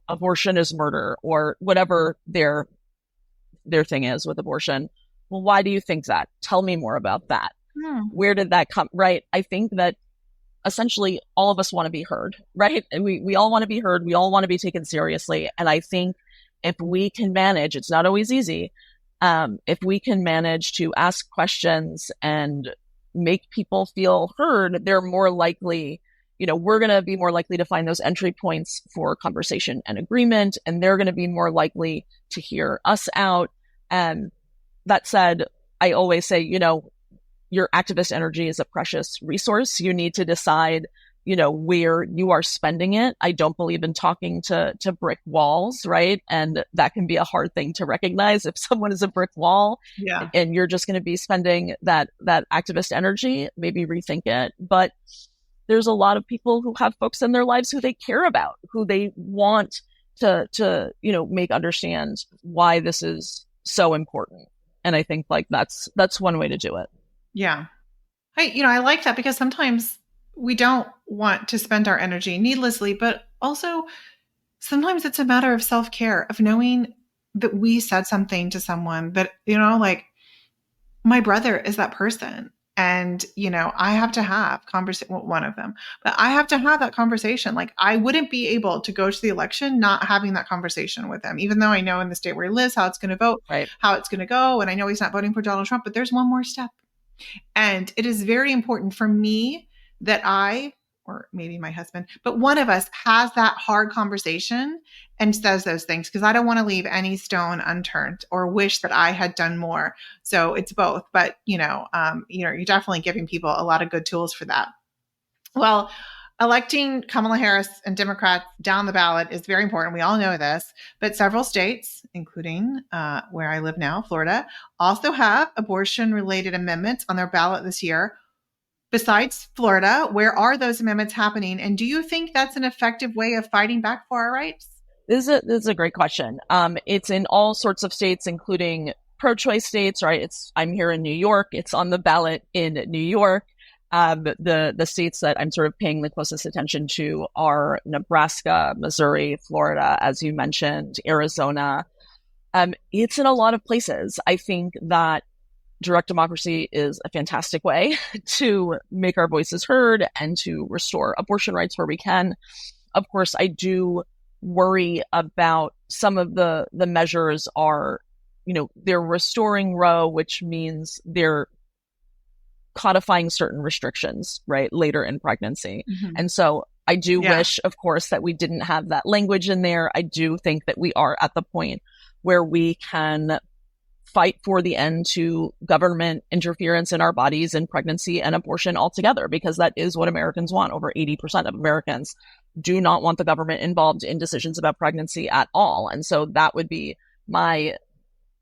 abortion is murder, or whatever their thing is with abortion, well, why do you think that? Tell me more about that. Where did that come? Right. I think that essentially all of us want to be heard, right? And we all want to be heard. We all want to be taken seriously. And I think if we can manage, it's not always easy. If we can manage to ask questions and make people feel heard, they're more likely, we're going to be more likely to find those entry points for conversation and agreement, and they're going to be more likely to hear us out. And that said, I always say, your activist energy is a precious resource. You need to decide, where you are spending it. I don't believe in talking to brick walls, right? And that can be a hard thing to recognize. If someone is a brick wall and you're just going to be spending that activist energy, maybe rethink it. But there's a lot of people who have folks in their lives who they care about, who they want to make understand why this is so important. And I think like that's one way to do it. Yeah. I like that, because sometimes we don't want to spend our energy needlessly, but also sometimes it's a matter of self-care, of knowing that we said something to someone that, like my brother is that person. And, I have to have one of them, but I have to have that conversation. Like, I wouldn't be able to go to the election not having that conversation with him, even though I know in the state where he lives, how it's going to vote, right, how it's going to go. And I know he's not voting for Donald Trump, but there's one more step. And it is very important for me that or maybe my husband, but one of us has that hard conversation and says those things, because I don't want to leave any stone unturned or wish that I had done more. So it's both, but you're definitely giving people a lot of good tools for that. Well, electing Kamala Harris and Democrats down the ballot is very important. We all know this, but several states, including where I live now, Florida, also have abortion-related amendments on their ballot this year. Besides Florida, where are those amendments happening? And do you think that's an effective way of fighting back for our rights? This is a great question. It's in all sorts of states, including pro-choice states, right? I'm here in New York. It's on the ballot in New York. The states that I'm sort of paying the closest attention to are Nebraska, Missouri, Florida, as you mentioned, Arizona. It's in a lot of places. I think that direct democracy is a fantastic way to make our voices heard and to restore abortion rights where we can. Of course, I do worry about some of the measures are, they're restoring Roe, which means they're codifying certain restrictions, right, later in pregnancy. And so I do wish, of course, that we didn't have that language in there. I do think that we are at the point where we can fight for the end to government interference in our bodies in pregnancy and abortion altogether, because that is what Americans want. Over 80% of Americans do not want the government involved in decisions about pregnancy at all. And so that would be my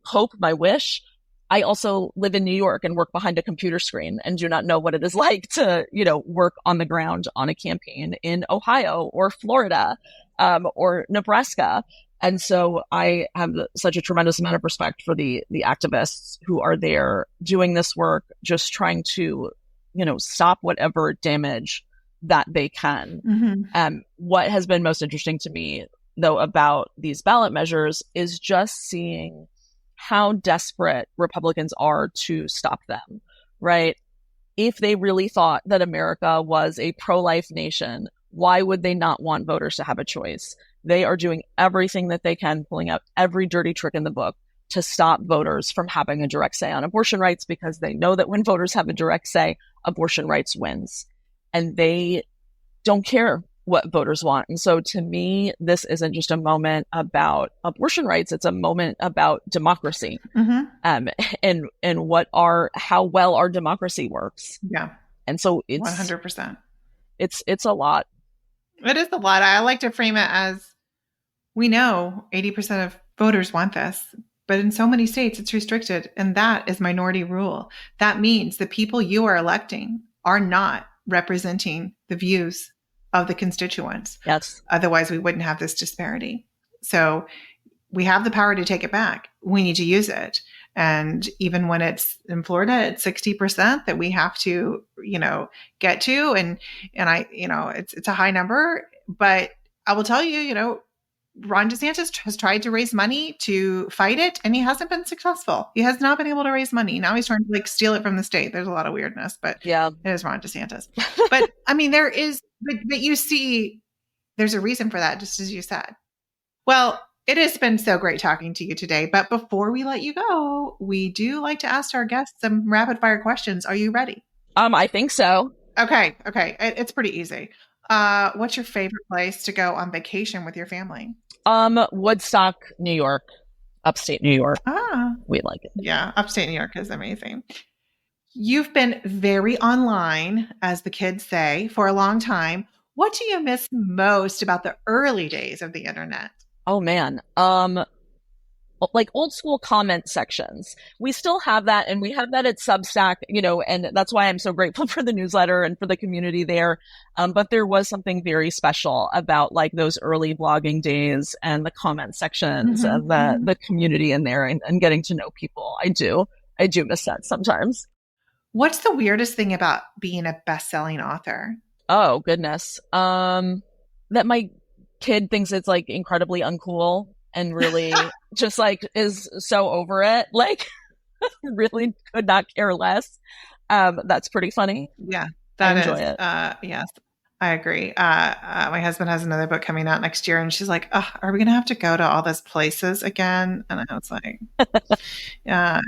hope, my wish. I also live in New York and work behind a computer screen and do not know what it is like to, work on the ground on a campaign in Ohio or Florida, or Nebraska. And so I have such a tremendous amount of respect for the activists who are there doing this work, just trying to, stop whatever damage that they can. What has been most interesting to me, though, about these ballot measures is just seeing how desperate Republicans are to stop them, right? If they really thought that America was a pro-life nation, why would they not want voters to have a choice? They are doing everything that they can, pulling out every dirty trick in the book to stop voters from having a direct say on abortion rights, because they know that when voters have a direct say, abortion rights wins. And they don't care what voters want. And so to me, this isn't just a moment about abortion rights. It's a moment about democracy, and how well our democracy works. Yeah. And so it's 100%. it's a lot. It is a lot. I like to frame it as, we know 80% of voters want this, but in so many states it's restricted, and that is minority rule. That means the people you are electing are not representing the views of the constituents. Yes. Otherwise, we wouldn't have this disparity. So we have the power to take it back. We need to use it. And even when it's in Florida, it's 60% that we have to, get to. And it's a high number, but I will tell you, Ron DeSantis has tried to raise money to fight it, and he hasn't been successful. He has not been able to raise money. Now he's trying to steal it from the state. There's a lot of weirdness, but yeah, it is Ron DeSantis. But I mean, there is, but you see, there's a reason for that, just as you said. Well, it has been so great talking to you today. But before we let you go, we do like to ask our guests some rapid fire questions. Are you ready? I think so. Okay. It's pretty easy. What's your favorite place to go on vacation with your family? Woodstock, New York, upstate New York. We like it. Yeah, upstate New York is amazing. You've been very online, as the kids say, for a long time. What do you miss most about the early days of the internet? Oh man. Like old school comment sections. We still have that, and we have that at Substack, and that's why I'm so grateful for the newsletter and for the community there. But there was something very special about those early blogging days and the comment sections and the community in there and getting to know people. I do miss that sometimes. What's the weirdest thing about being a best-selling author? Oh, goodness. That my kid thinks it's incredibly uncool and really just is so over it. Really could not care less. That's pretty funny. Yeah, I enjoy it. Yes, I agree. My husband has another book coming out next year, and she's like, "Oh, are we going to have to go to all those places again?" And I was like, "Yeah."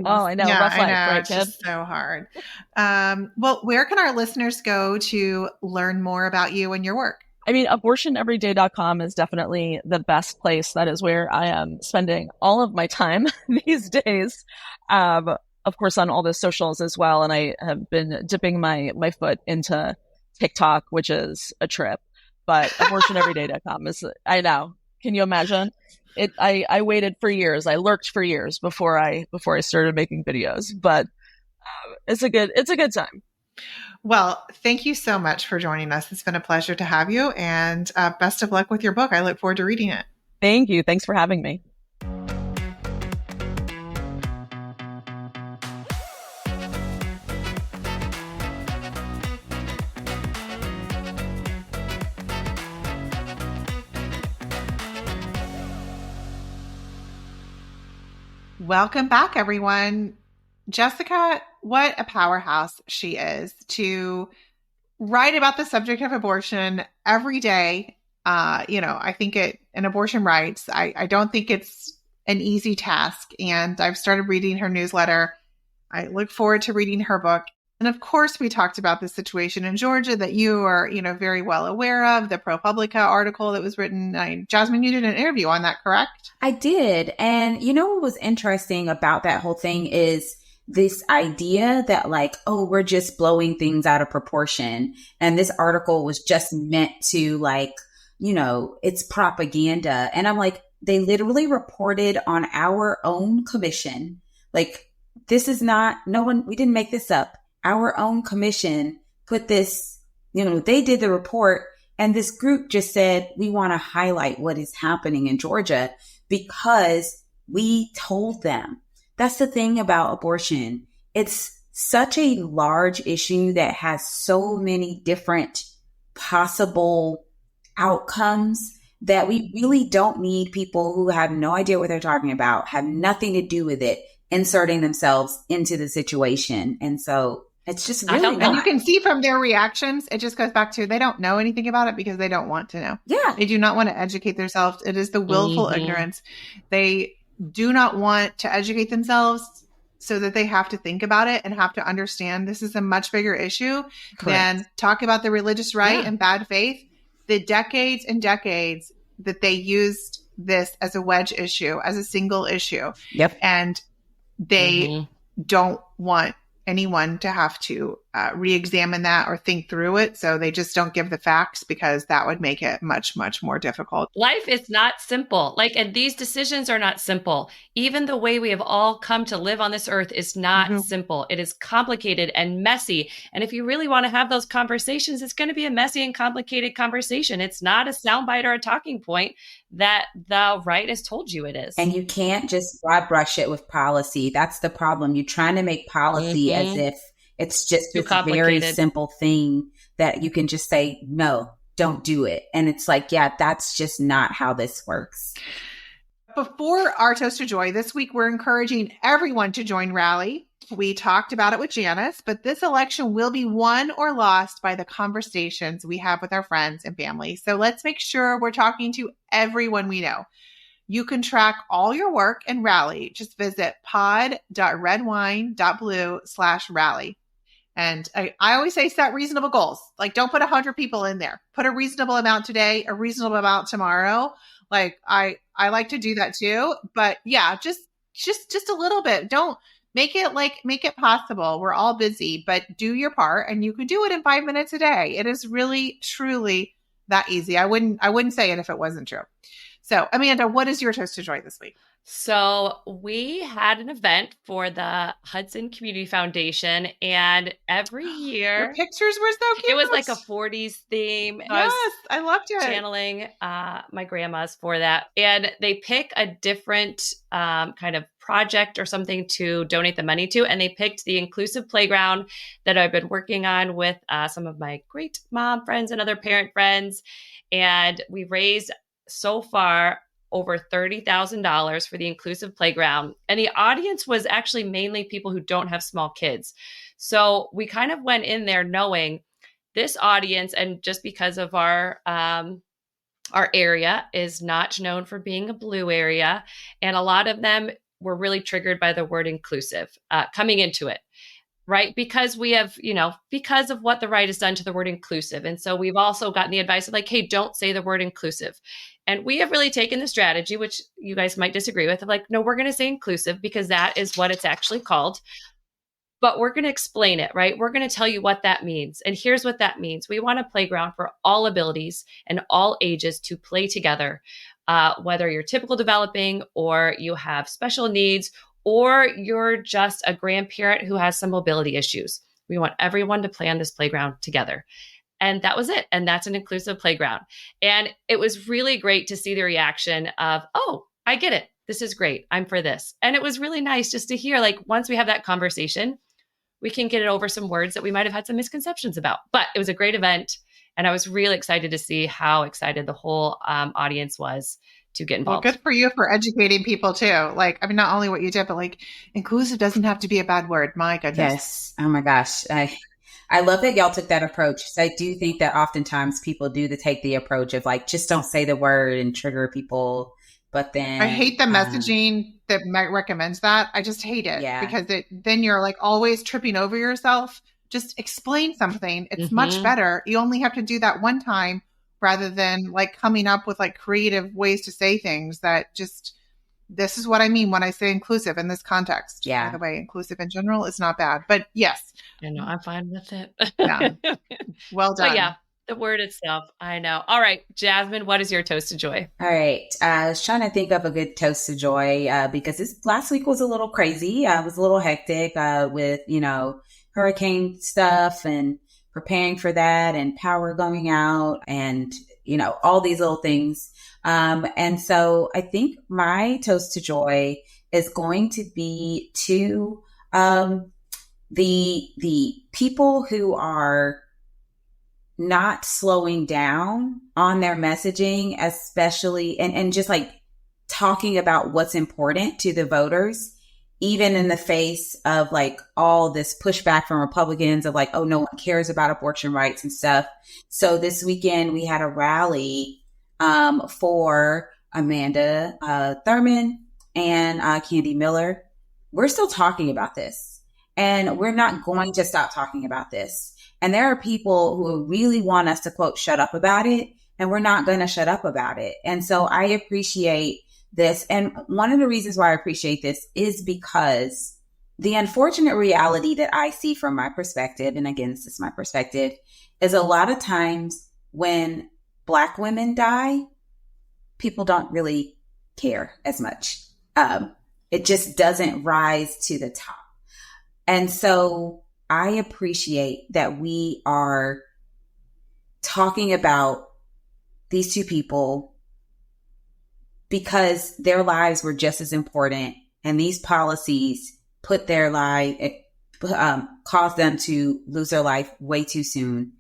Oh, I know. Yeah, rough life, I know. right, It's kid? just so hard. Well, where can our listeners go to learn more about you and your work? I mean, abortioneveryday.com is definitely the best place. That is where I am spending all of my time these days. Of course, on all the socials as well. And I have been dipping my foot into TikTok, which is a trip. But abortioneveryday.com is, I know. Can you imagine? I waited for years. I lurked for years before I started making videos. But it's a good time. Well, thank you so much for joining us. It's been a pleasure to have you, and best of luck with your book. I look forward to reading it. Thank you. Thanks for having me. Welcome back, everyone. Jessica, what a powerhouse she is to write about the subject of abortion every day. I think in abortion rights, I don't think it's an easy task. And I've started reading her newsletter. I look forward to reading her book. And of course, we talked about the situation in Georgia that you are, very well aware of, the ProPublica article that was written. Jasmine, you did an interview on that, correct? I did. And what was interesting about that whole thing is this idea that we're just blowing things out of proportion. And this article was just meant to it's propaganda. And I'm like, they literally reported on our own commission. This is not, we didn't make this up. Our own commission put this, they did the report, and this group just said, we want to highlight what is happening in Georgia because we told them. That's the thing about abortion. It's such a large issue that has so many different possible outcomes that we really don't need people who have no idea what they're talking about, have nothing to do with it, inserting themselves into the situation. And so it's just really not. And you can see from their reactions, it just goes back to they don't know anything about it because they don't want to know. Yeah. They do not want to educate themselves. It is the willful ignorance. They do not want to educate themselves so that they have to think about it and have to understand this is a much bigger issue than talk about the religious right and bad faith. The decades and decades that they used this as a wedge issue, as a single issue. Yep. And they don't want anyone to have to re-examine that or think through it. So they just don't give the facts, because that would make it much, much more difficult. Life is not simple. And these decisions are not simple. Even the way we have all come to live on this earth is not simple. It is complicated and messy. And if you really want to have those conversations, it's going to be a messy and complicated conversation. It's not a soundbite or a talking point that the right has told you it is. And you can't just broad brush it with policy. That's the problem. You're trying to make policy as if it's just this very simple thing that you can just say, no, don't do it. And it's like, yeah, that's just not how this works. Before our Toast to Joy this week, we're encouraging everyone to join Rally. We talked about it with Janice, but this election will be won or lost by the conversations we have with our friends and family. So let's make sure we're talking to everyone we know. You can track all your work and Rally. Just visit pod.redwine.blue/rally. And I always say set reasonable goals. Don't put 100 people in there. Put a reasonable amount today, a reasonable amount tomorrow. I like to do that too. But yeah, just a little bit. Don't make it possible. We're all busy, but do your part, and you can do it in 5 minutes a day. It is really, truly that easy. I wouldn't say it if it wasn't true. So, Amanda, what is your Toast to Joy this week? So we had an event for the Hudson Community Foundation, and every year your pictures were so cute. It was like a 40s theme. Yes, I loved it. Channeling my grandmas for that, and they pick a different kind of project or something to donate the money to, and they picked the inclusive playground that I've been working on with some of my great mom friends and other parent friends, and we raised so far over $30,000 for the inclusive playground. And the audience was actually mainly people who don't have small kids. So we kind of went in there knowing this audience, and just because of our area is not known for being a blue area. And a lot of them were really triggered by the word inclusive coming into it. Right? Because we have, because of what the right has done to the word inclusive. And so we've also gotten the advice of hey, don't say the word inclusive. And we have really taken the strategy, which you guys might disagree with, of no, we're going to say inclusive because that is what it's actually called. But we're going to explain it, right? We're going to tell you what that means. And here's what that means. We want a playground for all abilities and all ages to play together, whether you're typical developing or you have special needs, or you're just a grandparent who has some mobility issues. We want everyone to play on this playground together. And that was it. And that's an inclusive playground. And it was really great to see the reaction of, oh, I get it. This is great. I'm for this. And it was really nice just to hear, once we have that conversation, we can get it over some words that we might have had some misconceptions about. But it was a great event. And I was really excited to see how excited the whole audience was to get involved. Well, good for you for educating people too. Not only what you did, but inclusive doesn't have to be a bad word. My goodness. Yes. Oh my gosh. I love that y'all took that approach. So I do think that oftentimes people do take the approach of just don't say the word and trigger people. But then I hate the messaging that recommends that. I just hate it because then you're always tripping over yourself. Just explain something. It's much better. You only have to do that one time rather than coming up with creative ways to say things that just, this is what I mean when I say inclusive in this context. Yeah. By the way, inclusive in general is not bad, but yes. I know, I'm fine with it. Yeah. Well done. But yeah, the word itself, I know. All right, Jasmine, what is your toast to joy? All right. I was trying to think of a good toast to joy because this last week was a little crazy. It was a little hectic with, hurricane stuff and preparing for that and power going out and, all these little things. And so I think my toast to joy is going to be to the people who are not slowing down on their messaging, especially and just talking about what's important to the voters, even in the face of all this pushback from Republicans of oh, no one cares about abortion rights and stuff. So this weekend we had a rally for Amanda Thurman and Candy Miller. We're still talking about this, and we're not going to stop talking about this. And there are people who really want us to, quote, shut up about it, and we're not going to shut up about it. And so I appreciate this. And one of the reasons why I appreciate this is because the unfortunate reality that I see from my perspective, and again, this is my perspective, is a lot of times when Black women die, people don't really care as much. It just doesn't rise to the top. And so I appreciate that we are talking about these two people because their lives were just as important, and these policies put their life, caused them to lose their life way too soon.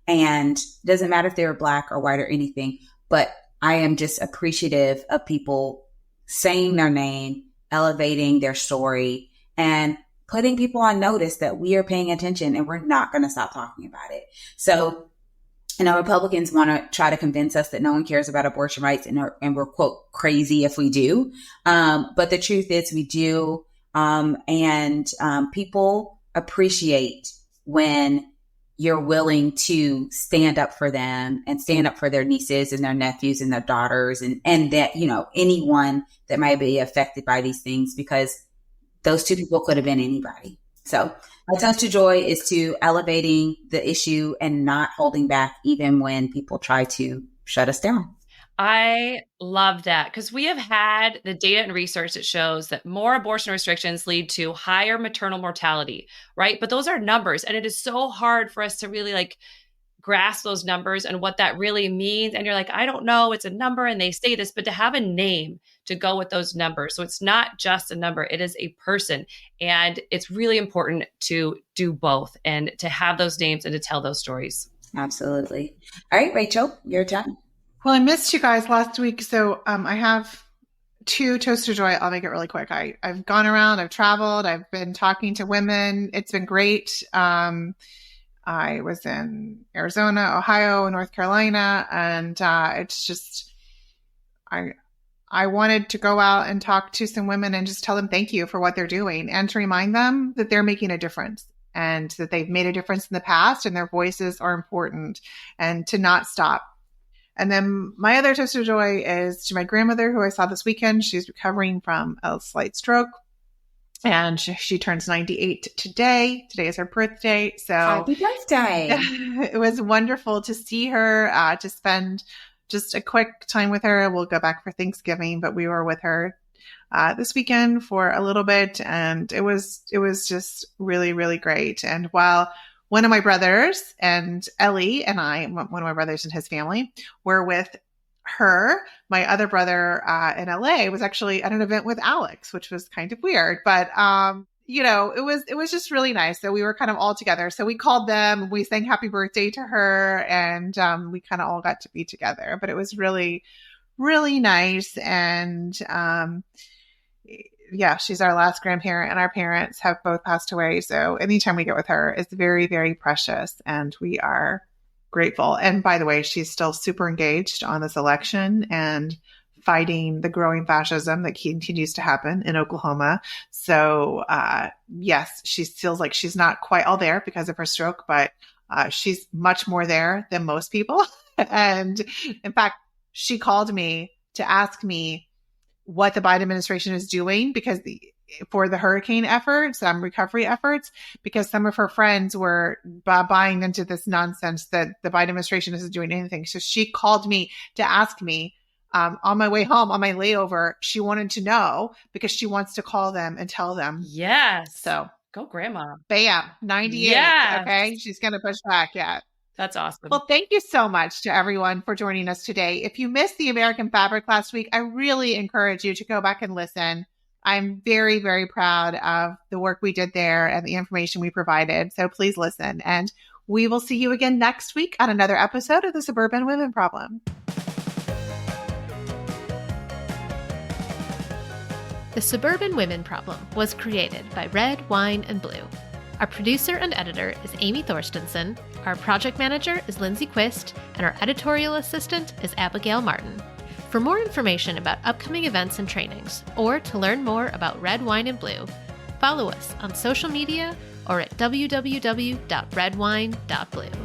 And it doesn't matter if they were Black or white or anything, but I am just appreciative of people saying their name, elevating their story, and putting people on notice that we are paying attention and we're not going to stop talking about it. So, Republicans want to try to convince us that no one cares about abortion rights and we're, quote, crazy if we do. But the truth is we do. And people appreciate when you're willing to stand up for them and stand up for their nieces and their nephews and their daughters and that, anyone that might be affected by these things, because those two people could have been anybody. So my toast to joy is to elevating the issue and not holding back even when people try to shut us down. I love that because we have had the data and research that shows that more abortion restrictions lead to higher maternal mortality, right? But those are numbers, and it is so hard for us to really grasp those numbers and what that really means. And you're like, I don't know, it's a number and they say this, but to have a name to go with those numbers. So it's not just a number, it is a person. And it's really important to do both and to have those names and to tell those stories. Absolutely. All right, Rachel, your turn. Well, I missed you guys last week, so I have 2 toasts to joy. I'll make it really quick. I've gone around, I've traveled, I've been talking to women. It's been great. I was in Arizona, Ohio, North Carolina, and it's just, I wanted to go out and talk to some women and just tell them thank you for what they're doing and to remind them that they're making a difference and that they've made a difference in the past and their voices are important and to not stop. And then my other toast of joy is to my grandmother, who I saw this weekend. She's recovering from a slight stroke, and she turns 98 today. Today is her birthday. So happy birthday. It was wonderful to see her, to spend just a quick time with her. We'll go back for Thanksgiving, but we were with her this weekend for a little bit, and it was just really, really great. And while one of my brothers and Ellie and I, one of my brothers and his family, were with her, my other brother in LA was actually at an event with Alex, which was kind of weird, but it was just really nice. So we were kind of all together. So we called them, we sang happy birthday to her, and we kind of all got to be together. But it was really, really nice. And yeah, she's our last grandparent, and our parents have both passed away. So anytime we get with her is very, very precious, and we are grateful. And by the way, she's still super engaged on this election and fighting the growing fascism that continues to happen in Oklahoma. So yes, she feels like she's not quite all there because of her stroke, but she's much more there than most people. And in fact, she called me to ask me what the Biden administration is doing for the hurricane efforts, recovery efforts, because some of her friends were buying into this nonsense that the Biden administration isn't doing anything. So she called me to ask me on my way home, on my layover. She wanted to know because she wants to call them and tell them. Yes. So go grandma. Bam, 98. Yes. Okay. She's going to push back. Yeah. That's awesome. Well, thank you so much to everyone for joining us today. If you missed the American Fabric last week, I really encourage you to go back and listen. I'm very, very proud of the work we did there and the information we provided. So please listen. And we will see you again next week on another episode of the Suburban Women Problem. The Suburban Women Problem was created by Red, Wine, and Blue. Our producer and editor is Amy Thorstensen, our project manager is Lindsay Quist, and our editorial assistant is Abigail Martin. For more information about upcoming events and trainings, or to learn more about Red, Wine, and Blue, follow us on social media or at www.redwine.blue.